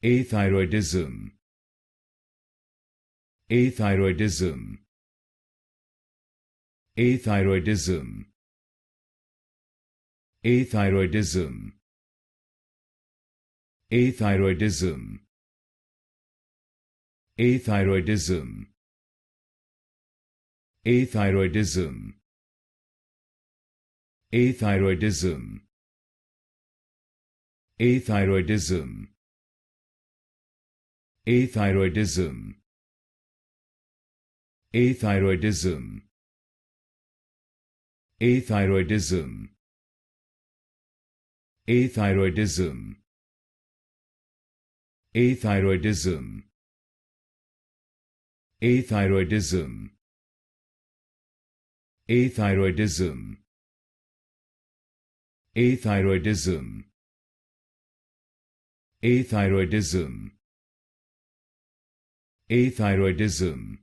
Athyroidism. Athyroidism. Athyroidism. Athyroidism. Athyroidism. Athyroidism. Athyroidism. Athyroidism. Athyroidism. Athyroidism. Athyroidism. Athyroidism. Athyroidism. Athyroidism. Athyroidism. Athyroidism. Athyroidism. Athyroidism. Athyroidism.